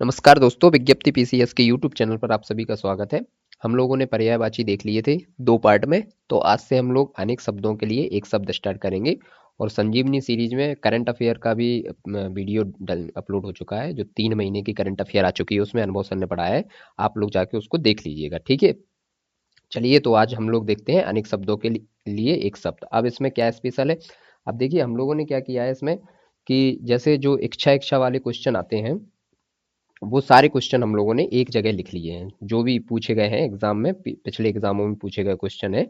नमस्कार दोस्तों, विज्ञप्ति पीसीएस के यूट्यूब चैनल पर आप सभी का स्वागत है। हम लोगों ने पर्यायवाची देख लिए थे 2 पार्ट में। तो आज से हम लोग अनेक शब्दों के लिए एक शब्द स्टार्ट करेंगे। और संजीवनी सीरीज में करंट अफेयर का भी वीडियो अपलोड हो चुका है। जो 3 महीने की करंट अफेयर आ चुकी है उसमें अनुभव सर ने पढ़ाया है। आप लोग जाके उसको देख लीजिएगा, ठीक है। चलिए, तो आज हम लोग देखते हैं अनेक शब्दों के लिए एक शब्द। अब इसमें क्या स्पेशल है, अब देखिए हम लोगों ने क्या किया है इसमें कि जैसे जो इच्छा इच्छा वाले क्वेश्चन आते हैं वो सारे क्वेश्चन हम लोगों ने एक जगह लिख लिए हैं। जो भी पूछे गए हैं एग्जाम में, पिछले एग्जामों में पूछे गए क्वेश्चन है,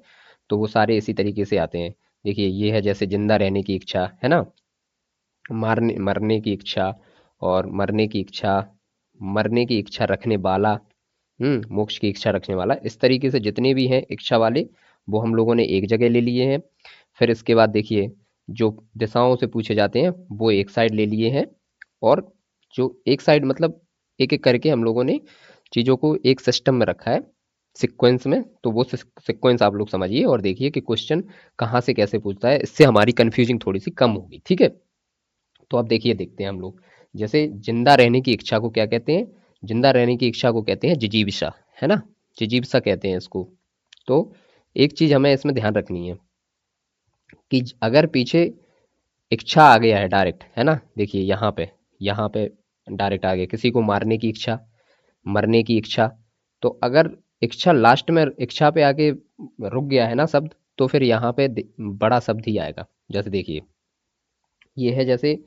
तो वो सारे इसी तरीके से आते हैं। देखिए ये है जैसे जिंदा रहने की इच्छा, है ना, मारने मरने की इच्छा, और मरने की इच्छा, मरने की इच्छा रखने वाला, मोक्ष की इच्छा रखने वाला। इस तरीके से जितने भी हैं इच्छा वाले वो हम लोगों ने एक जगह ले लिए हैं। फिर इसके बाद देखिए जो दिशाओं से पूछे जाते हैं वो एक साइड ले लिए हैं। और जो एक साइड मतलब एक एक करके हम लोगों ने चीज़ों को एक सिस्टम में रखा है, सीक्वेंस में। तो वो सीक्वेंस आप लोग समझिए और देखिए कि क्वेश्चन कहाँ से कैसे पूछता है। इससे हमारी कंफ्यूजिंग थोड़ी सी कम होगी, ठीक है। तो अब देखिए देखते हैं हम लोग। जैसे जिंदा रहने की इच्छा को क्या कहते हैं? जिंदा रहने की इच्छा को कहते हैं जिजीविषा, है ना। जिजीविषा कहते हैं इसको। तो एक चीज हमें इसमें ध्यान रखनी है कि अगर पीछे इच्छा आ गया है डायरेक्ट, है ना, देखिए यहाँ पे डायरेक्ट आ गया किसी को मारने की इच्छा, मरने की इच्छा। तो अगर इच्छा लास्ट में इच्छा पे आके रुक गया है ना शब्द, तो फिर यहाँ पे बड़ा शब्द ही आएगा। जैसे देखिए ये है जैसे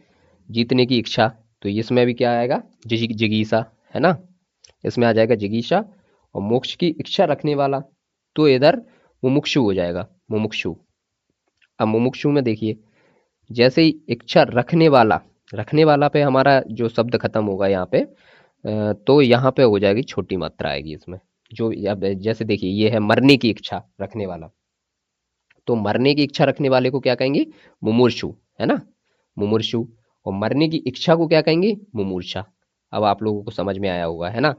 जीतने की इच्छा, तो इसमें भी क्या आएगा? जिगीसा, है ना। इसमें आ जाएगा जिगीसा। और मोक्ष की इच्छा रखने वाला, तो इधर मुमुक्षु हो जाएगा, मुमुक्षु। अब मुमुक्षु में देखिए जैसे ही इच्छा रखने वाला पे हमारा जो शब्द खत्म होगा यहाँ पे, तो यहाँ पे हो जाएगी छोटी मात्रा आएगी इसमें। जो अब जैसे देखिए ये है मरने की इच्छा रखने वाला, तो मरने की इच्छा रखने वाले को क्या कहेंगे? मुमूर्षु, है ना, मुमूर्षु। और मरने की इच्छा को क्या कहेंगे? मुमूर्षा। अब आप लोगों को समझ में आया होगा, है ना।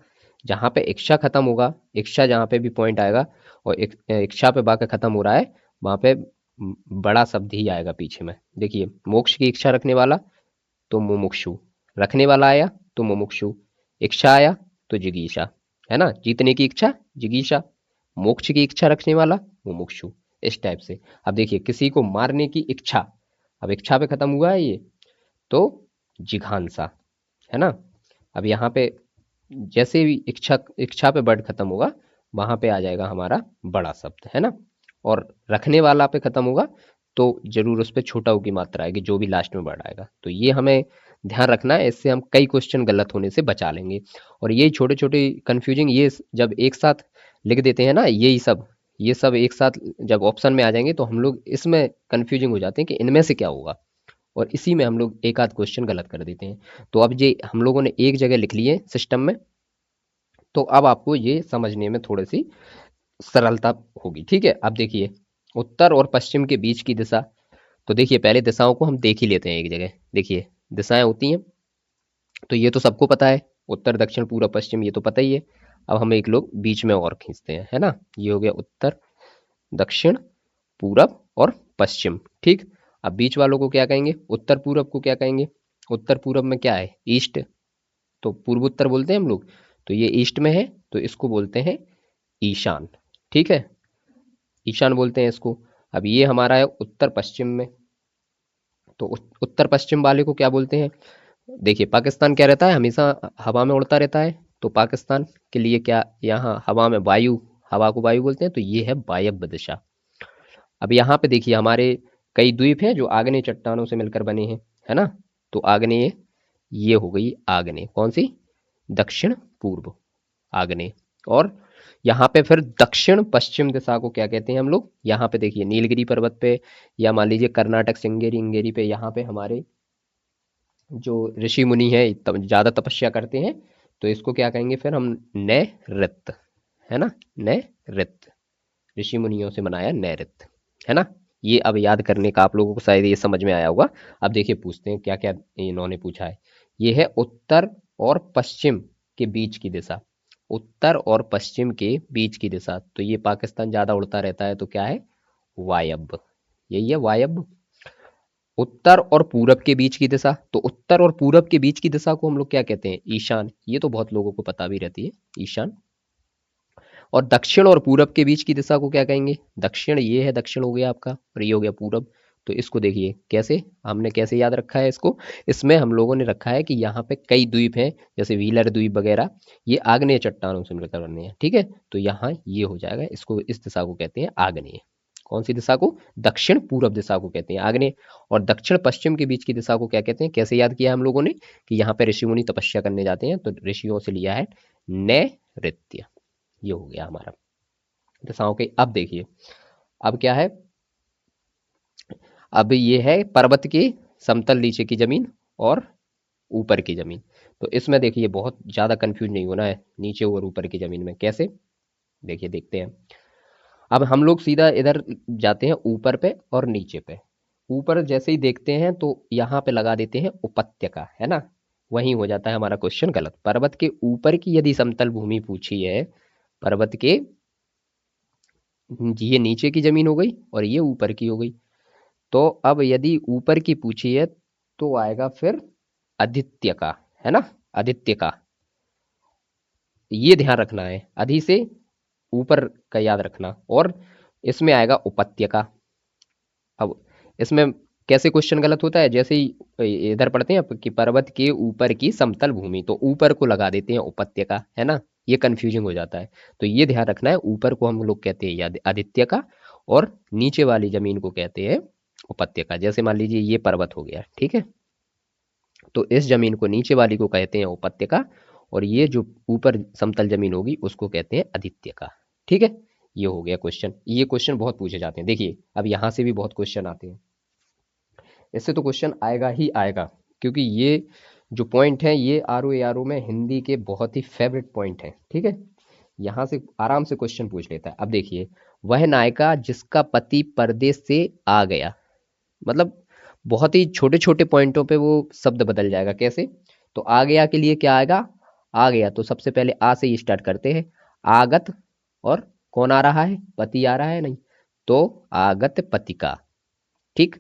जहां पे इच्छा खत्म होगा, इच्छा जहां पे भी पॉइंट आएगा और इच्छा पे बाका खत्म हो रहा है, वहां पे बड़ा शब्द ही आएगा पीछे में। देखिए मोक्ष की इच्छा रखने वाला तो मुमुक्षु, रखने वाला आया तो मुमुक्षु, इच्छा आया तो जिगीषा, है ना। जीतने की इच्छा जिगीषा, मोक्ष की इच्छा रखने वाला मुमुक्षु, इस टाइप से। अब देखिए किसी को मारने की इच्छा, अब इच्छा पे खत्म हुआ है ये, तो जिघांसा, है ना। अब यहाँ पे जैसे भी इच्छा इच्छा पे वर्ड खत्म होगा, वहां पे आ जाएगा हमारा बड़ा शब्द, है ना। और रखने वाला पे खत्म होगा तो जरूर उस पे छोटा ऊ की मात्रा आएगी, जो भी लास्ट में वर्ड आएगा। तो ये हमें ध्यान रखना है, इससे हम कई क्वेश्चन गलत होने से बचा लेंगे। और ये छोटे छोटे कंफ्यूजिंग ये जब एक साथ लिख देते हैं ना, यही सब ये सब एक साथ जब ऑप्शन में आ जाएंगे तो हम लोग इसमें कंफ्यूजिंग हो जाते हैं कि इनमें से क्या होगा। और इसी में हम लोग एक आध क्वेश्चन गलत कर देते हैं। तो अब ये हम लोगों ने एक जगह लिख लिए सिस्टम में, तो अब आपको ये समझने में थोड़ी सी सरलता होगी, ठीक है। अब देखिए उत्तर और पश्चिम के बीच की दिशा, तो देखिए पहले दिशाओं को हम देख ही लेते हैं एक जगह। देखिए दिशाएं होती हैं, तो ये तो सबको पता है, उत्तर दक्षिण पूर्व पश्चिम, ये तो पता ही है। अब हम एक लोग बीच में और खींचते हैं, है ना। ये हो गया उत्तर, दक्षिण, पूरब और पश्चिम, ठीक। अब बीच वालों को क्या कहेंगे? उत्तर पूरब को क्या कहेंगे? उत्तर पूरब में क्या है? ईस्ट। तो पूर्वोत्तर बोलते हैं हम लोग, तो ये ईस्ट में है, तो इसको बोलते हैं ईशान, ठीक है। ईशान बोलते हैं इसको। अब ये हमारा है उत्तर पश्चिम में, तो उत्तर पश्चिम वाले को क्या बोलते हैं? देखिए पाकिस्तान क्या रहता है, हमेशा हवा में उड़ता रहता है। तो पाकिस्तान के लिए क्या, यहाँ हवा में वायु, हवा को वायु बोलते हैं, तो ये है वायव्य दिशा। अब यहाँ पे देखिए हमारे कई द्वीप हैं जो आग्नेय चट्टानों से मिलकर बने हैं, है ना। तो आग्नेय, ये हो गई आग्नेय, कौन सी? दक्षिण पूर्व, आग्नेय। और यहाँ पे फिर दक्षिण पश्चिम दिशा को क्या कहते हैं हम लोग? यहाँ पे देखिए नीलगिरी पर्वत पे, या मान लीजिए कर्नाटक सिंगेरी इंगेरी पे, यहाँ पे हमारे जो ऋषि मुनि है ज्यादा तपस्या करते हैं, तो इसको क्या कहेंगे फिर हम? नैऋत्य, है ना, नैऋत्य। ऋषि मुनियों से बनाया नैऋत्य, है ना। ये अब याद करने का आप लोगों को शायद ये समझ में आया होगा। अब देखिए पूछते हैं क्या क्या इन्होंने पूछा है। ये है उत्तर और पश्चिम के बीच की दिशा, उत्तर और पश्चिम के बीच की दिशा। तो ये पाकिस्तान ज्यादा उड़ता रहता है, तो क्या है? वायव्य, यही है वायव्य। उत्तर और पूरब के बीच की दिशा, तो उत्तर और पूरब के बीच की दिशा को हम लोग क्या कहते हैं? ईशान। ये तो बहुत लोगों को पता भी रहती है, ईशान। और दक्षिण और पूरब के बीच की दिशा को क्या कहेंगे? दक्षिण। ये है दक्षिण हो गया आपका, और ये हो गया पूरब। तो इसको देखिए कैसे, हमने कैसे याद रखा है इसको। इसमें हम लोगों ने रखा है कि यहाँ पे कई द्वीप हैं, जैसे व्हीलर द्वीप वगैरह, ये आग्नेय चट्टानों से मिलकर बने हैं, ठीक है। तो यहाँ ये हो जाएगा, इसको, इस दिशा को कहते हैं आग्नेय। कौन सी दिशा को? दक्षिण पूरब दिशा को कहते हैं आग्नेय। और दक्षिण पश्चिम के बीच की दिशा को क्या कहते हैं? कैसे याद किया हम लोगों ने कि यहाँ पे ऋषि मुनि तपस्या करने जाते हैं, तो ऋषियों से लिया है नैऋत्य। ये हो गया हमारा दिशाओं के। अब देखिए, अब क्या है? अब ये है पर्वत की समतल नीचे की जमीन और ऊपर की जमीन। तो इसमें देखिए बहुत ज्यादा कंफ्यूज नहीं होना है, नीचे और ऊपर की जमीन में कैसे, देखिए देखते हैं। अब हम लोग सीधा इधर जाते हैं ऊपर पे और नीचे पे। ऊपर जैसे ही देखते हैं तो यहाँ पे लगा देते हैं उपत्यका, है ना। वहीं हो जाता है हमारा क्वेश्चन गलत। पर्वत के ऊपर की यदि समतल भूमि पूछी है, पर्वत के, ये नीचे की जमीन हो गई और ये ऊपर की हो गई। तो अब यदि ऊपर की पूछी है तो आएगा फिर आदित्य का, है ना, आदित्य का। ये ध्यान रखना है, अधि से ऊपर का याद रखना। और इसमें आएगा उपत्यका। अब इसमें कैसे क्वेश्चन गलत होता है? जैसे ही इधर पढ़ते हैं कि पर्वत के ऊपर की समतल भूमि, तो ऊपर को लगा देते हैं उपत्यका, है ना। ये कंफ्यूजिंग हो जाता है। तो ये ध्यान रखना है, ऊपर को हम लोग कहते हैं आदित्य का, और नीचे वाली जमीन को कहते हैं उपत्यका। जैसे मान लीजिए ये पर्वत हो गया, ठीक है, तो इस जमीन को नीचे वाली को कहते हैं उपत्यका, और ये जो ऊपर समतल जमीन होगी उसको कहते हैं आदित्य का, ठीक है। ये हो गया क्वेश्चन। ये क्वेश्चन बहुत पूछे जाते हैं। देखिए अब यहाँ से भी बहुत क्वेश्चन आते हैं, इससे तो क्वेश्चन आएगा ही आएगा, क्योंकि ये जो पॉइंट है ये R O A R O में हिंदी के बहुत ही फेवरेट पॉइंट है, ठीक है। यहाँ से आराम से क्वेश्चन पूछ लेता है। अब देखिए, वह नायिका जिसका पति परदेश से आ गया, मतलब बहुत ही छोटे छोटे पॉइंटों पे वो शब्द बदल जाएगा। कैसे? तो आ गया के लिए क्या आएगा? आ गया, तो सबसे पहले आ से ही स्टार्ट करते हैं। आगत, और कौन आ रहा है? पति आ रहा है, नहीं, तो आगत पतिका, ठीक।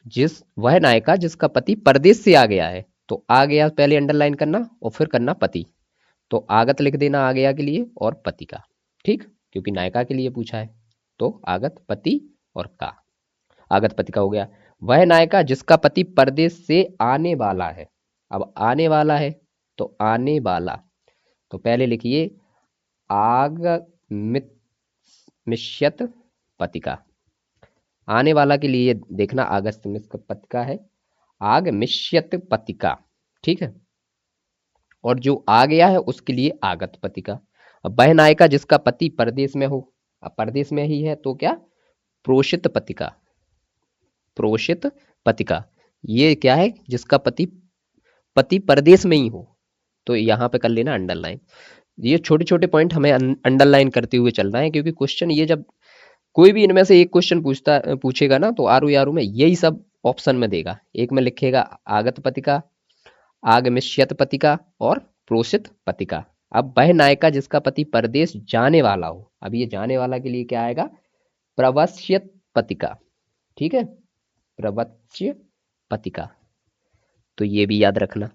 जिस, वह नायिका जिसका पति परदेश से आ गया है, तो आ गया पहले अंडरलाइन करना और फिर करना पति। तो आगत लिख देना आ गया के लिए और पति का, ठीक, क्योंकि नायिका के लिए पूछा है। तो आगत पति और का, आगत पति का हो गया। वह नायिका जिसका पति परदेश से आने वाला है। अब आने वाला है, तो आने वाला, तो पहले लिखिए आगमित मिष्यत पतिका। आने वाला के लिए देखना अगस्त में पतिका है, आगमिष्यत पतिका, ठीक है। और जो आ गया है उसके लिए आगत पतिका। अब वह नायिका जिसका पति परदेश में हो, अब परदेश में ही है तो क्या? प्रोषित पतिका, प्रोषित पतिका। ये क्या है? जिसका पति, पति परदेश में ही हो, तो यहाँ पे कर लेना अंडरलाइन। ये छोटे छोटे पॉइंट हमें अंडरलाइन करते हुए चलना है, क्योंकि क्वेश्चन ये जब कोई भी इनमें से एक क्वेश्चन पूछेगा ना, तो आरु यारू में यही सब ऑप्शन में देगा। एक में लिखेगा आगत पतिका, आगमिष्यत पतिका और प्रोषित पतिका। अब वह नायिका जिसका पति परदेश जाने वाला हो, अब ये जाने वाला के लिए क्या आएगा? प्रवश्यत पतिका, ठीक है, प्रवच्य पतिका। तो ये भी याद रखना।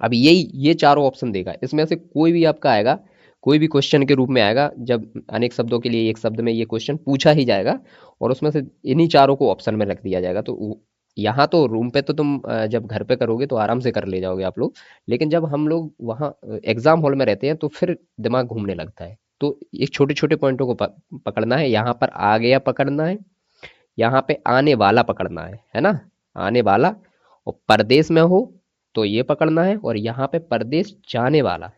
अब यही, ये चारों ऑप्शन देगा, इसमें से कोई भी आपका आएगा, कोई भी क्वेश्चन के रूप में आएगा, जब अनेक शब्दों के लिए एक शब्द में ये क्वेश्चन पूछा ही जाएगा, और उसमें से इन्हीं चारों को ऑप्शन में रख दिया जाएगा। तो यहाँ तो रूम पे तो तुम जब घर पे करोगे तो आराम से कर ले जाओगे आप लोग, लेकिन जब हम लोग वहाँ एग्जाम हॉल में रहते हैं तो फिर दिमाग घूमने लगता है। तो एक छोटे छोटे पॉइंटों को पकड़ना है। यहाँ पर आ गया पकड़ना है, यहाँ पे आने वाला पकड़ना है ना, आने वाला। और परदेश में हो तो ये पकड़ना है, और यहाँ पे परदेश जाने वाला,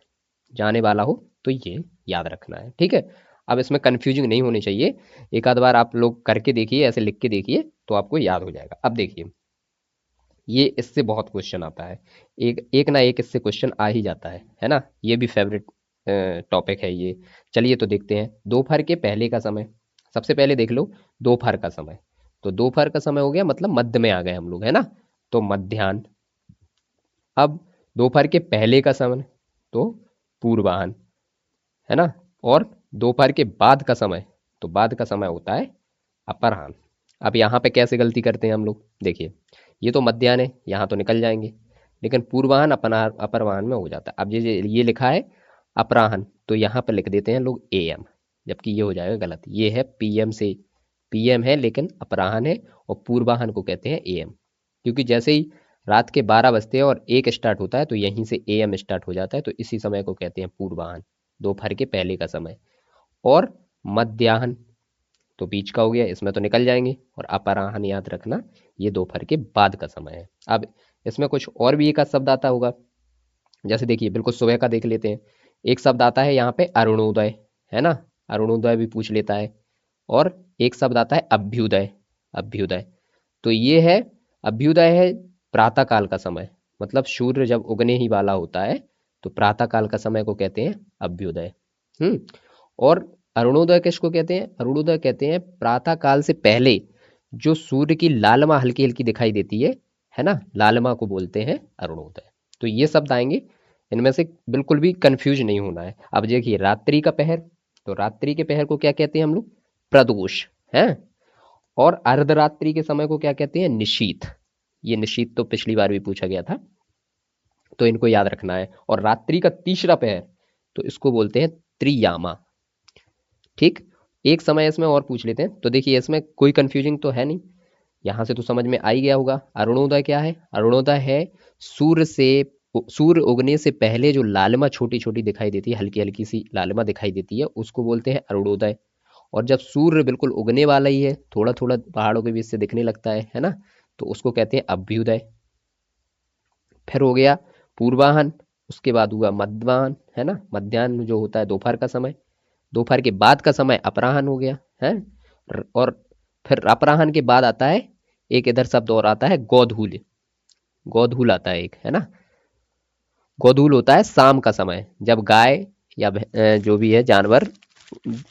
जाने वाला हो तो ये याद रखना है, ठीक है। अब इसमें कंफ्यूजिंग नहीं होनी चाहिए। एक आध बार आप लोग करके देखिए, ऐसे लिख के देखिए, तो आपको याद हो जाएगा। अब देखिए, ये इससे बहुत क्वेश्चन आता है, एक एक ना एक इससे क्वेश्चन आ ही जाता है ना। ये भी फेवरेट टॉपिक है ये। चलिए तो देखते हैं। दोपहर के पहले का समय, सबसे पहले देख लो दोपहर का समय। तो दोपहर का समय हो गया, मतलब मध्य में आ गए हम लोग, है ना, तो मध्याह्न। अब दोपहर के पहले का समय, तो पूर्वाह्न, है ना। और दोपहर के बाद का समय, तो बाद का समय होता है अपराह्न। अब यहाँ पे कैसे गलती करते हैं हम लोग, देखिए ये तो मध्याह्न है, यहाँ तो निकल जाएंगे, लेकिन पूर्वाह्न अपरवाह्न में हो जाता है। अब ये लिखा है अपराह्न, तो यहाँ पे लिख देते हैं लोग एएम, जबकि ये हो जाएगा गलत। ये है पीएम से, पीएम है लेकिन अपराह्न है, और पूर्वाह्न को कहते हैं एएम, क्योंकि जैसे ही रात के 12 बजते हैं और एक स्टार्ट होता है तो यहीं से एएम स्टार्ट हो जाता है, तो इसी समय को कहते हैं पूर्वाह्न, दोपहर के पहले का समय। और मध्याह्न तो बीच का हो गया, इसमें तो निकल जाएंगे, और अपराह्न याद रखना ये दोपहर के बाद का समय है। अब इसमें कुछ और भी एक आध शब्द आता होगा, जैसे देखिए बिल्कुल सुबह का देख लेते हैं। एक शब्द आता है यहाँ पे अरुणोदय, है ना, अरुणोदय भी पूछ लेता है। और एक शब्द आता है अभ्युदय, अभ्युदय, तो ये है अभ्युदय है प्रातः काल का समय, मतलब सूर्य जब उगने ही वाला होता है तो प्रातः काल का समय को कहते हैं अभ्युदय। हम्म। और अरुणोदय किसको कहते हैं, अरुणोदय कहते हैं प्रातः काल से पहले जो सूर्य की लालिमा हल्की हल्की दिखाई देती है ना, लालिमा को बोलते हैं अरुणोदय। तो ये शब्द आएंगे, इनमें से बिल्कुल भी कंफ्यूज नहीं होना है। अब देखिए रात्रि का पहर, तो रात्रि के पहर को क्या कहते हैं हम लोग, प्रदोष है। और अर्धरात्रि के समय को क्या कहते हैं, निशीथ। ये निशीथ तो पिछली बार भी पूछा गया था, तो इनको याद रखना है। और रात्रि का तीसरा पहर, तो इसको बोलते हैं त्रियामा। ठीक, एक समय इसमें और पूछ लेते हैं, तो देखिए इसमें कोई कंफ्यूजिंग तो है नहीं, यहाँ से तो समझ में आ ही गया होगा। अरुणोदय क्या है, अरुणोदय है सूर्य उगने से पहले जो लालिमा छोटी छोटी दिखाई देती है, हल्की हल्की सी लालिमा दिखाई देती है, उसको बोलते हैं अरुणोदय। और जब सूर्य बिल्कुल उगने वाला ही है, थोड़ा थोड़ा पहाड़ों के बीच से दिखने लगता है ना, तो उसको कहते हैं अभ्युदय। फिर हो गया पूर्वाहन, उसके बाद हुआ मध्याह्न, है ना, मध्याह्न जो होता है दोपहर का समय, दोपहर के बाद का समय अपराह्न हो गया है। और फिर अपराह्न के बाद आता है एक इधर शब्द और आता है गोधूल, गोधूल आता है एक, है ना। गोधूल होता है शाम का समय, जब गाय या जो भी है जानवर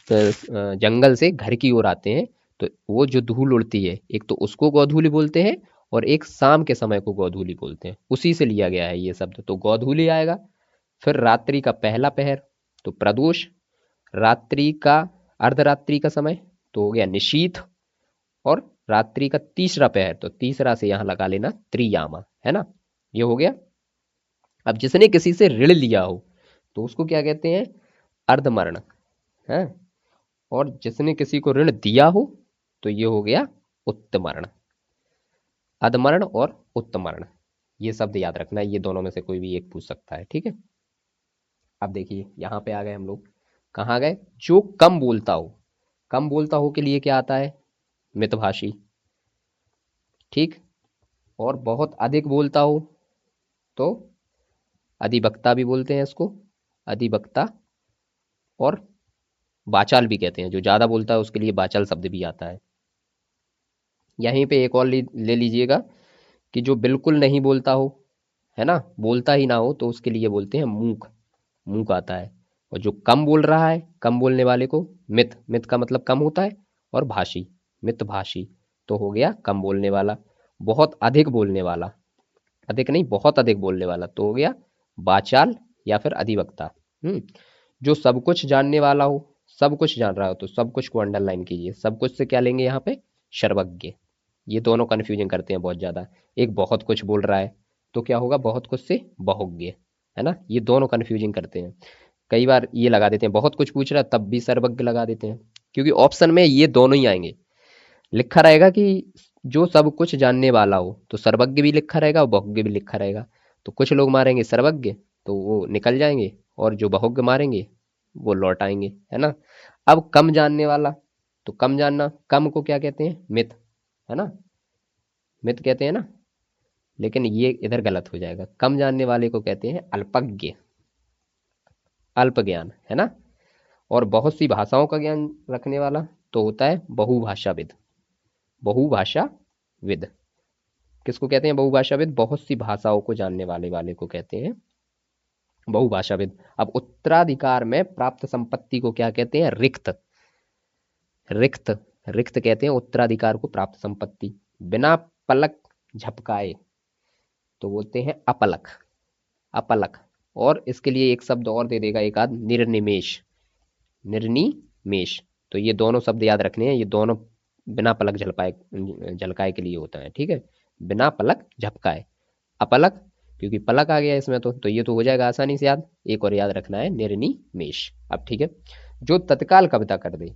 जंगल से घर की ओर आते हैं, तो वो जो धूल उड़ती है, एक तो उसको गोधूली बोलते हैं, और एक शाम के समय को गोधूली बोलते हैं, उसी से लिया गया है ये शब्द, तो गोधूली आएगा। फिर रात्रि का पहला पहर तो प्रदोष, रात्रि का अर्धरात्रि का समय तो हो गया निशीथ, और रात्रि का तीसरा पहर, तो तीसरा से यहाँ लगा लेना त्रियामा, है ना, ये हो गया। अब जिसने किसी से ऋण लिया हो तो उसको क्या कहते हैं, अर्धमर्ण है। और जिसने किसी को ऋण दिया हो तो ये हो गया उत्तमर्ण, अधमर्ण और उत्तमर्ण। ये शब्द याद रखना है, ये दोनों में से कोई भी एक पूछ सकता है, ठीक है। अब देखिए यहाँ पे आ गए हम लोग, कहाँ आ गए, जो कम बोलता हो, कम बोलता हो के लिए क्या आता है, मितभाषी। ठीक, और बहुत अधिक बोलता हो तो अधिवक्ता भी बोलते हैं इसको, अधिवक्ता। और वाचाल भी कहते हैं, जो ज्यादा बोलता है उसके लिए वाचाल शब्द भी आता है। यहीं पे एक और ले लीजिएगा, कि जो बिल्कुल नहीं बोलता हो, है ना, बोलता ही ना हो, तो उसके लिए बोलते हैं मूक, मूक आता है। और जो कम बोल रहा है, कम बोलने वाले को मित, मित का मतलब कम होता है, और भाषी, मित भाषी, तो हो गया कम बोलने वाला। बहुत अधिक बोलने वाला, अधिक नहीं बहुत अधिक बोलने वाला, तो हो गया वाचाल या फिर अधिवक्ता। हम्म। जो सब कुछ जानने वाला हो, सब कुछ जान रहा हो, तो सब कुछ को अंडरलाइन कीजिए, सब कुछ से क्या लेंगे यहाँ पे, सर्वज्ञ। ये दोनों कन्फ्यूजन करते हैं बहुत ज्यादा, एक बहुत कुछ बोल रहा है तो क्या होगा, बहुत कुछ से बहुज्ञ, है ना, ये दोनों कन्फ्यूजिंग करते हैं। कई बार ये लगा देते हैं, बहुत कुछ पूछ रहा है तब भी सर्वज्ञ लगा देते हैं, क्योंकि ऑप्शन में ये दोनों ही आएंगे। लिखा रहेगा कि जो सब कुछ जानने वाला हो, तो सर्वज्ञ भी लिखा रहेगा और बहुज्ञ भी लिखा रहेगा, तो कुछ लोग मारेंगे सर्वज्ञ तो वो निकल जाएंगे, और जो बहुज्ञ मारेंगे वो लौट आएंगे, है ना। अब कम जानने वाला, तो कम जानना, कम को क्या कहते हैं, मित, है ना, मित कहते हैं ना, लेकिन ये इधर गलत हो जाएगा, कम जानने वाले को कहते हैं अल्पज्ञ, अल्प ज्ञान, है ना। और बहुत सी भाषाओं का ज्ञान रखने वाला तो होता है बहुभाषाविद, बहुभाषाविद। किसको कहते हैं बहुभाषाविद, बहुत सी भाषाओं को जानने वाले वाले को कहते हैं बहुभाषाविद। अब उत्तराधिकार में प्राप्त संपत्ति को क्या कहते हैं, रिक्त, रिक्त, रिक्त कहते हैं उत्तराधिकार को प्राप्त संपत्ति। बिना पलक झपकाए तो बोलते हैं अपलक, अपलक। और इसके लिए एक शब्द और दे देगा एक आध, निर्निमेष, निर्निमेष। तो ये दोनों शब्द याद रखने हैं, ये दोनों बिना पलक झलकाए झलकाए के लिए होता है, ठीक है। बिना पलक झपकाए। अपलक, क्योंकि पलक आ गया इसमें तो ये तो हो जाएगा आसानी से याद। एक और याद रखना है, निर्निमेष। अब ठीक है, जो तत्काल कविता कर दे,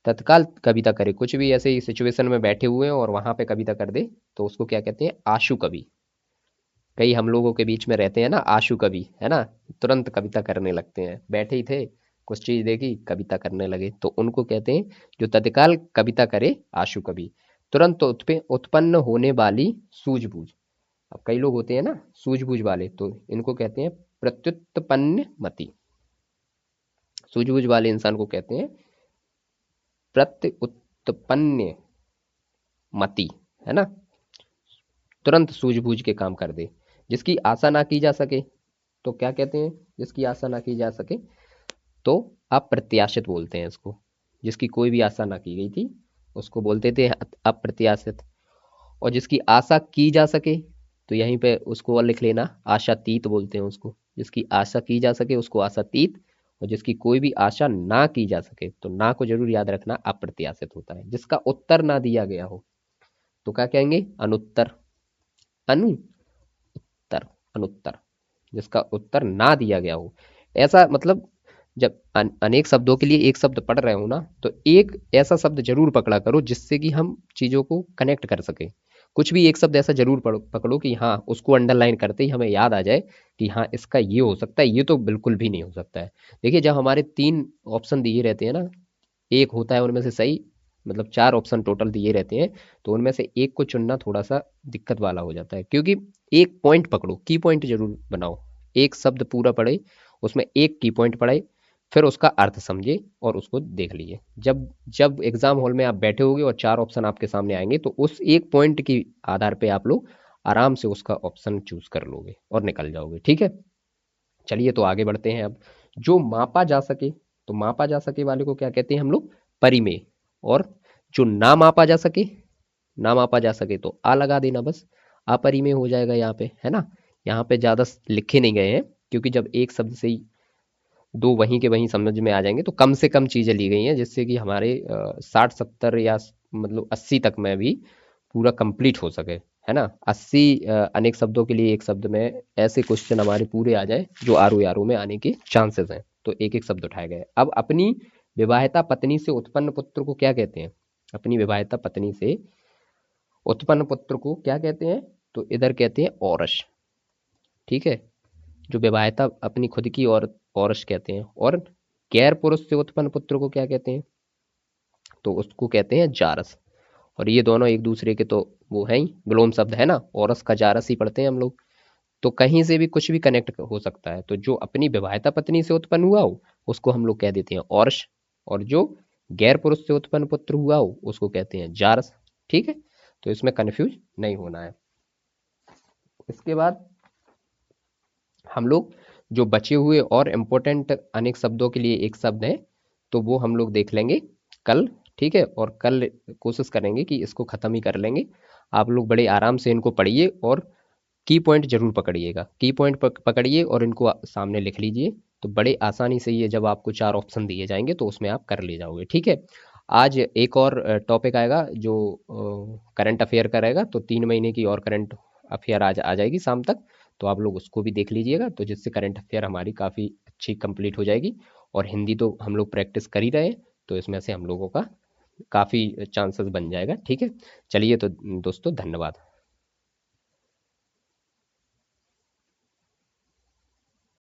तत्काल कविता करे, कुछ भी ऐसे ही सिचुएशन में बैठे हुए हैं और वहां पे कविता कर दे, तो उसको क्या कहते हैं, आशु कवि। कई हम लोगों के बीच में रहते हैं ना आशु कवि, है ना, तुरंत कविता करने लगते हैं, बैठे ही थे, कुछ चीज देखी कविता करने लगे, तो उनको कहते हैं जो तत्काल कविता करे आशु कवि। तुरंत उत्पन्न होने वाली सूझबूझ। अब कई लोग होते हैं ना सूझबूझ वाले, तो इनको कहते हैं प्रत्युत्पन्न मति। सूझबूझ वाले इंसान को कहते हैं प्रत्युत्पन्न मति, है ना। तुरंत सूझबूझ के काम कर दे। जिसकी आशा ना की जा सके तो क्या कहते हैं, जिसकी आशा ना की जा सके तो अप्रत्याशित बोलते हैं इसको। जिसकी कोई भी आशा ना की गई थी उसको बोलते थे अप्रत्याशित। और जिसकी आशा की जा सके तो यहीं पे उसको और लिख लेना, आशातीत बोलते हैं उसको। जिसकी आशा की जा सके उसको आशातीत। और जिसकी कोई भी आशा ना की जा सके तो ना को जरूर याद रखना, अप्रत्याशित होता है। जिसका उत्तर ना दिया गया हो तो क्या कहेंगे, अनुत्तर। अनुत्तर, अनुत्तर, जिसका उत्तर ना दिया गया हो। ऐसा मतलब जब अनेक शब्दों के लिए एक शब्द पढ़ रहे हो ना, तो एक ऐसा शब्द जरूर पकड़ा करो जिससे कि हम चीजों को कनेक्ट कर सके। कुछ भी एक शब्द ऐसा जरूर पकड़ो कि हाँ उसको अंडरलाइन करते ही हमें याद आ जाए कि हाँ इसका ये हो सकता है, ये तो बिल्कुल भी नहीं हो सकता है। देखिए जब हमारे 3 ऑप्शन दिए रहते हैं ना, एक होता है उनमें से सही, मतलब 4 ऑप्शन टोटल दिए रहते हैं, तो उनमें से एक को चुनना थोड़ा सा दिक्कत वाला हो जाता है। क्योंकि एक पॉइंट पकड़ो, की पॉइंट जरूर बनाओ। एक शब्द पूरा पढ़े, उसमें एक की पॉइंट पढ़े, फिर उसका अर्थ समझे और उसको देख लीजिए। जब जब एग्जाम हॉल में आप बैठे होगे और 4 ऑप्शन आपके सामने आएंगे, तो उस एक पॉइंट के आधार पे आप लोग आराम से उसका ऑप्शन चूज कर लोगे और निकल जाओगे, ठीक है। चलिए तो आगे बढ़ते हैं अब। जो मापा जा सके, तो मापा जा सके वाले को क्या कहते हैं हम लोग, परिमेय। और जो ना मापा जा सके, ना मापा जा सके तो आ लगा देना बस, अपरिमेय हो जाएगा यहाँ पे, है ना। यहाँ पे ज्यादा लिखे नहीं गए हैं, क्योंकि जब एक शब्द से ही दो वहीं के वहीं समझ में आ जाएंगे, तो कम से कम चीजें ली गई हैं जिससे कि हमारे 60 70 या मतलब 80 तक में भी पूरा कंप्लीट हो सके, है ना। 80 अनेक शब्दों के लिए एक शब्द में ऐसे क्वेश्चन हमारे पूरे आ जाए जो आर ओ में आने के चांसेस हैं। तो एक एक शब्द उठाए गए। अब अपनी विवाहिता पत्नी से उत्पन्न पुत्र को क्या कहते हैं, अपनी विवाहिता पत्नी से उत्पन्न पुत्र को क्या कहते हैं, तो इधर कहते हैं औरस, ठीक है। जो विवाहिता अपनी खुद की औरस कहते हैं। और गैर पुरुष से उत्पन्न पुत्र को क्या कहते हैं, तो उसको कहते हैं जारस। और ये दोनों एक दूसरे के तो वो है ही विलोम शब्द, है ना, औरस का जारस ही पढ़ते हैं हम लोग। तो कहीं से भी कुछ भी कनेक्ट हो सकता है। तो जो अपनी विवाहिता पत्नी से उत्पन्न हुआ हो उसको हम लोग कह देते हैं औरस। और जो गैर पुरुष से उत्पन्न पुत्र हुआ हो उसको कहते हैं जारस, ठीक है। तो इसमें कंफ्यूज नहीं होना है। इसके बाद हम लोग जो बचे हुए और इम्पोर्टेंट अनेक शब्दों के लिए एक शब्द है, तो वो हम लोग देख लेंगे कल, ठीक है। और कल कोशिश करेंगे कि इसको ख़त्म ही कर लेंगे। आप लोग बड़े आराम से इनको पढ़िए और की पॉइंट जरूर पकड़िएगा, की पॉइंट पकड़िए और इनको सामने लिख लीजिए। तो बड़े आसानी से ये जब आपको 4 ऑप्शन दिए जाएंगे तो उसमें आप कर ले जाओगे, ठीक है। आज एक और टॉपिक आएगा जो करंट अफेयर का रहेगा, तो 3 महीने की और करंट अफेयर आज आ जाएगी शाम तक। तो आप लोग उसको भी देख लीजिएगा, तो जिससे करंट अफेयर हमारी काफ़ी अच्छी कंप्लीट हो जाएगी। और हिंदी तो हम लोग प्रैक्टिस कर ही रहे हैं, तो इसमें से हम लोगों का काफ़ी चांसेस बन जाएगा, ठीक है। चलिए तो दोस्तों धन्यवाद।